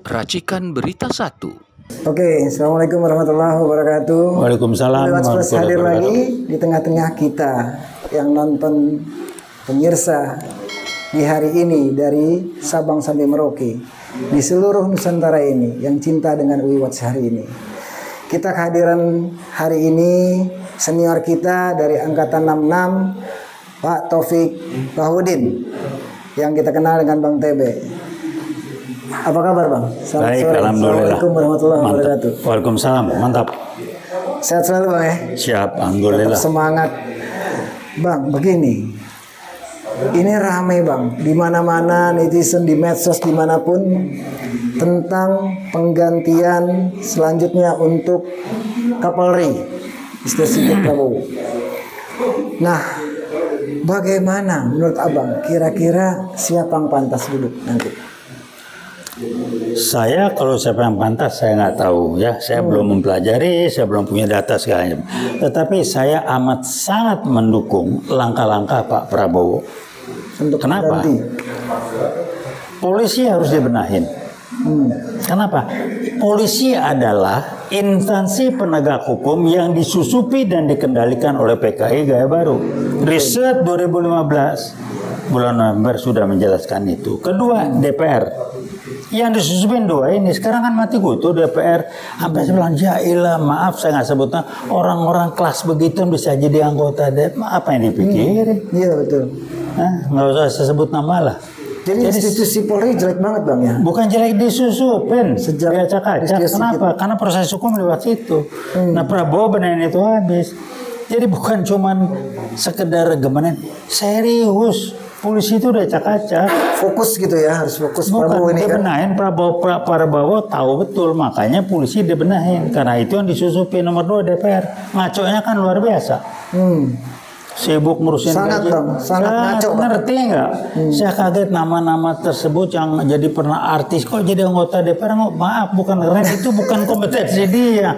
Racikan Berita 1. Oke, Assalamualaikum warahmatullahi wabarakatuh. Waalaikumsalam Lewat hadir lagi di tengah-tengah kita yang nonton pemirsa di hari ini dari Sabang sampai Merauke, di seluruh Nusantara ini yang cinta dengan UI Watch hari ini. Kita kehadiran hari ini senior kita dari angkatan 66, Pak Taufik Bahudin, yang kita kenal dengan Bang TB. Apa kabar Bang? Baik, alhamdulillah. Assalamualaikum warahmatullahi wabarakatuh. Waalaikumsalam, mantap. Sehat selalu Bang ya? Siap, alhamdulillah. Semangat. Bang, begini. Ini ramai Bang, di mana-mana netizen, di medsos, dimanapun, tentang penggantian selanjutnya untuk Kapolri, Mr. Sigit Prabowo. Nah, bagaimana menurut Abang, kira-kira siapa yang pantas duduk nanti? Saya kalau siapa yang pantas saya nggak tahu ya. Saya belum mempelajari, saya belum punya data segalanya. Tetapi saya amat sangat mendukung langkah-langkah Pak Prabowo. Kenapa? Polisi harus dibenahin. Kenapa? Polisi adalah instansi penegak hukum yang disusupi dan dikendalikan oleh PKI Gaya Baru. Riset 2015 bulan November sudah menjelaskan itu. Kedua, DPR. Yang disusupin dua ini sekarang kan mati kutu DPR. Sampai saya bilang jailah, maaf saya nggak sebutnya, orang-orang kelas begitu bisa jadi anggota DPR. Apa yang dipikirin? Iya betul. Nggak usah saya sebut nama lah. Jadi institusi Polri jelek banget Bang ya? Bukan jelek, disusupin, Sejak diacak-acak. Kenapa? Karena proses hukum lewat situ. Nah Prabowo benahin itu habis. Jadi bukan cuman sekedar gimana, serius. Polisi itu udah acak-acak. Fokus gitu ya, harus fokus. Bukan, Prabowo ini dia kan. benahin Prabowo tahu betul, makanya polisi dibenahin. Karena itu yang disusupi. Nomor 2 DPR. Ngaconya kan luar biasa. Sibuk ngurusin sangat gaji. Bang, sangat ngaco Bang. Ngerti nggak? Saya kaget nama-nama tersebut yang jadi pernah artis kok jadi anggota DPR. Maaf, bukan keren, itu bukan kompetensi dia.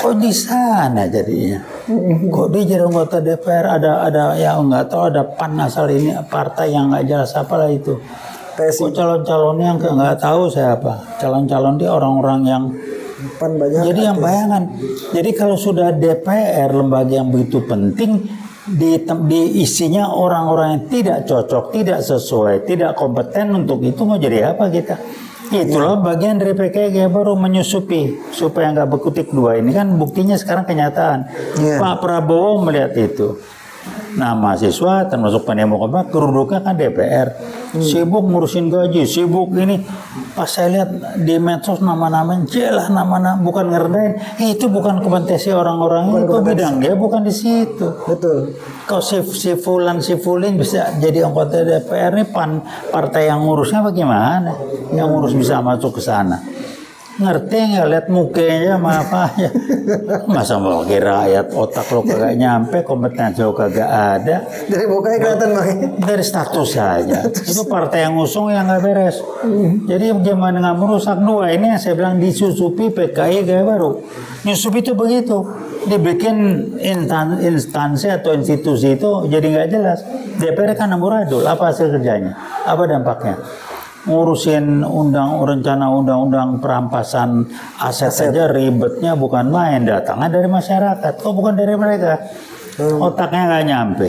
Kok di sana jadinya? Kok dia jadi anggota DPR? Ada ya nggak tahu, ada PAN asal ini, partai yang nggak jelas apalah itu. Kok calon-calonnya nggak tahu saya apa. Calon-calon dia orang-orang yang PAN banyak. jadi yang bayangan. Jadi kalau sudah DPR, lembaga yang begitu penting, di isinya orang-orang yang tidak cocok, tidak sesuai, tidak kompeten untuk itu, mau jadi apa kita? Itulah bagian dari PKI Gaya Baru, menyusupi supaya nggak berkutik dua. Ini kan buktinya sekarang kenyataan. Pak Prabowo melihat itu. Nah mahasiswa termasuk Pandemokrasi keruduknya kan DPR, sibuk ngurusin gaji, sibuk ini. Pas saya lihat di medsos nama-nama jelas, nama-nama bukan ngerendahin, itu bukan kompetensi orang-orang itu, bidang dia bukan di situ. Betul. Kau si Fulin bisa jadi anggota DPR, nih partai yang ngurusnya bagaimana? Yang ngurus bisa masuk ke sana. Ngerti nggak, lihat mukanya sama apa ya? Masa mau kira rakyat otak lo kagak nyampe, kompetensi lo kagak ada. Dari mukanya kelihatan Bang. Dari status saja. Itu partai yang ngusung yang nggak beres. Jadi gimana nggak merusak dua ini yang saya bilang disusupi PKI Gaya Baru. Nyusup itu begitu. Dibikin instansi atau institusi itu jadi nggak jelas. DPR kan amburadul. Apa hasil kerjanya? Apa dampaknya? Ngurusin rencana undang-undang perampasan aset saja ribetnya bukan main, datangnya dari masyarakat, kok bukan dari mereka. Otaknya nggak nyampe.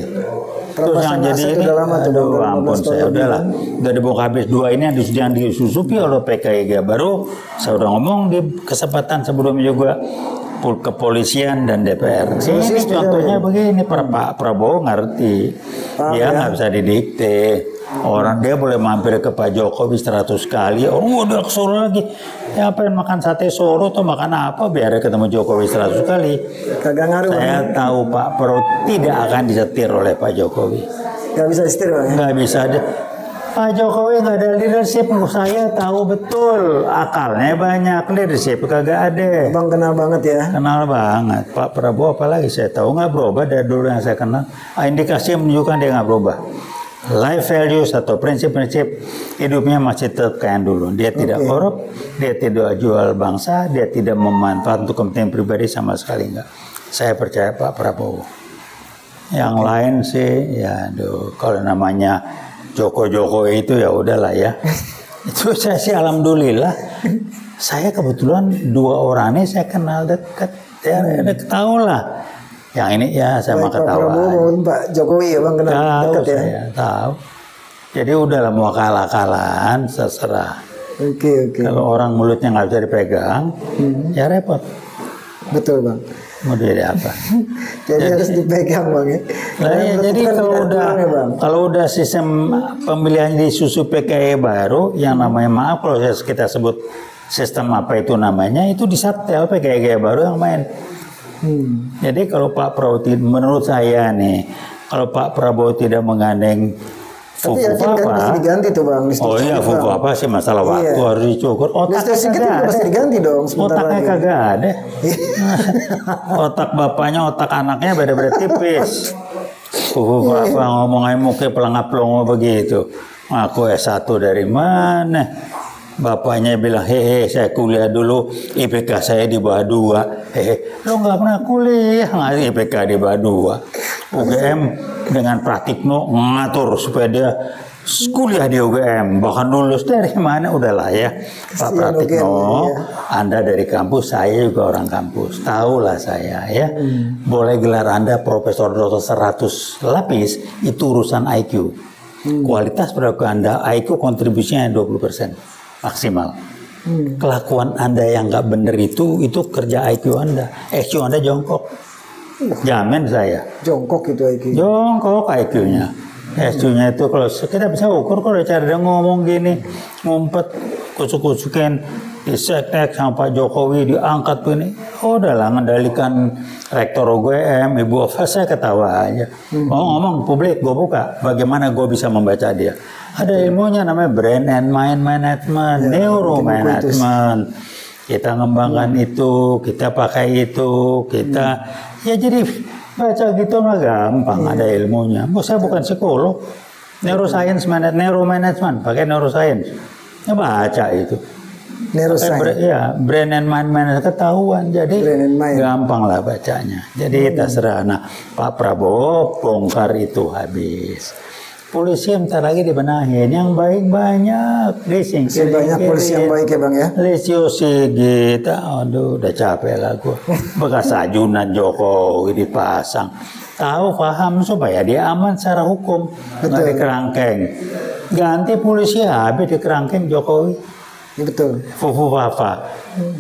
Terus yang jadi ini, aduh ampun saya udahlah, udah dibuka habis dua ini yang disusupi oleh PKI Gaya Baru. Saya udah ngomong di kesempatan sebelumnya juga, kepolisian dan DPR. Ini contohnya begini, Pak Prabowo ngerti, dia nggak bisa didikte. Orang dia boleh mampir ke Pak Jokowi 100 kali, udah ke Solo lagi. Ya pengen makan sate Solo atau makan apa, biar ketemu Jokowi 100 kali. Kagak ngaruh. Saya tahu Pak Prabowo tidak akan disetir oleh Pak Jokowi. Gak bisa disetir Bang. Nggak bisa. Pak Jokowi nggak ada leadership, saya tahu betul. Akalnya banyak, leadership kagak ada. Bang kenal banget ya. Kenal banget. Pak Prabowo apalagi saya tahu nggak berubah dari dulu yang saya kenal. Indikasi yang menunjukkan dia nggak berubah. Life values atau prinsip-prinsip hidupnya masih tetap kayak dulu. Dia tidak korup, dia tidak jual bangsa, dia tidak memanfaatkan untuk kepentingan pribadi sama sekali enggak. Saya percaya Pak Prabowo. Yang lain sih, ya aduh, kalau namanya Joko itu ya udahlah ya. Itu saya sih alhamdulillah. Saya kebetulan 2 orang ini saya kenal dekat. Ya, tahu lah. Yang ini ya sama Baik Pak ketawa. Prabowo maupun Pak Jokowi ya Bang kenal Tahu dekat ya. saya, tahu. Jadi udahlah mau kalah-kalahan, terserah. Oke. Kalau orang mulutnya nggak bisa dipegang, ya repot. Betul Bang. Mau jadi apa? Jadi harus dipegang Bang ya. Nah, ya, jadi kalau udah sistem pemilihan disusun PKI baru, yang namanya maaf kalau kita sebut sistem apa itu namanya, itu disetel PKI baru yang main. Jadi kalau Pak Prabowo, menurut saya nih, kalau Pak Prabowo tidak menggandeng tapi yakin kan pasti diganti tuh Bang. Oh iya, Fuku apa sih masalah waktu harus dicukur. Otaknya kagak ada. Pasti diganti dong. Otaknya kagak ada. Otak bapaknya, otak anaknya beda-beda tipis. Fuku apa ngomong aja mungkin pelangap-pelongo begitu. Aku S1 dari mana? Bapaknya bilang, hehe saya kuliah dulu, IPK saya di bawah 2. Hehe, lo nggak pernah kuliah, nggak IPK di bawah 2. UGM dengan Pratikno ngatur supaya dia kuliah di UGM, bahkan lulus dari mana, udahlah ya. Pak Pratikno, Anda dari kampus, saya juga orang kampus, tahulah saya ya. Boleh gelar Anda Profesor Doktor 100 lapis, itu urusan IQ. Kualitas produk Anda, IQ kontribusinya 20%. Maksimal. Kelakuan Anda yang nggak bener itu kerja IQ Anda. IQ Anda jongkok. Jamin saya. Jongkok itu IQ. Jongkok IQ-nya. IQ-nya itu kalau kita bisa ukur kalau cara dia ngomong gini, ngumpet, kusuk-kusukin, disektek sama Pak Jokowi diangkat ini. Oh udahlah mengendalikan rektor UGM, Ibu Ova, saya ketawa aja. Ngomong publik, gue buka. Bagaimana gue bisa membaca dia? Ada ilmunya namanya brain and mind management, neuromanagement. Kita ngembangkan itu, kita pakai itu, kita ya jadi baca gitu mah gampang, ada ilmunya. Saya bukan psikolog, neuroscience, neuromanagement, pakai neuroscience. Ya baca itu. Neuroscience. Ya, brain and mind management ketahuan, jadi gampang lah bacanya. Jadi terserah. Nah, Pak Prabowo bongkar itu habis. Polisi bentar lagi dibenahin, yang baik banyak, disingkir. Banyak polisi yang baik ya Bang ya. Lisio Sigit, aduh udah capek lah gue. Bekas ajunan Jokowi dipasang. Tahu paham supaya dia aman secara hukum, nggak dikerangkeng. Ganti polisi habis dikerangkeng Jokowi. Betul. Fufu Fafa.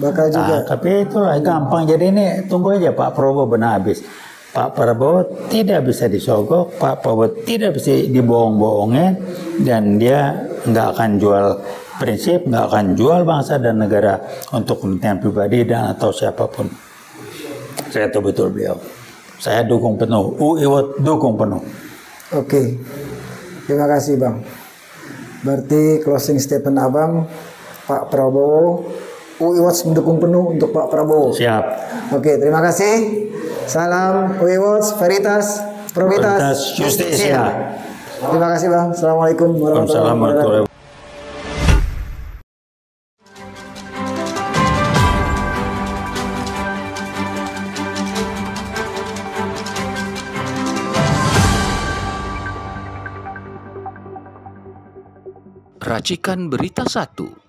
Bakal juga. Tapi itulah gampang. Jadi ini tunggu aja Pak Prabowo benar habis. Pak Prabowo tidak bisa disogok, Pak Prabowo tidak bisa dibohong-bohongin, dan dia nggak akan jual prinsip, nggak akan jual bangsa dan negara untuk kepentingan pribadi dan atau siapapun. Saya tahu betul beliau. Saya dukung penuh, Iwat dukung penuh. Oke, terima kasih Bang. Berarti closing statement Abang, Pak Prabowo, Iwat mendukung penuh untuk Pak Prabowo. Siap. Oke, terima kasih. Salam Wiwots Veritas Probitas Justisia. Terima kasih Bang. Assalamualaikum warahmatullahi wabarakatuh. Racikan Berita 1.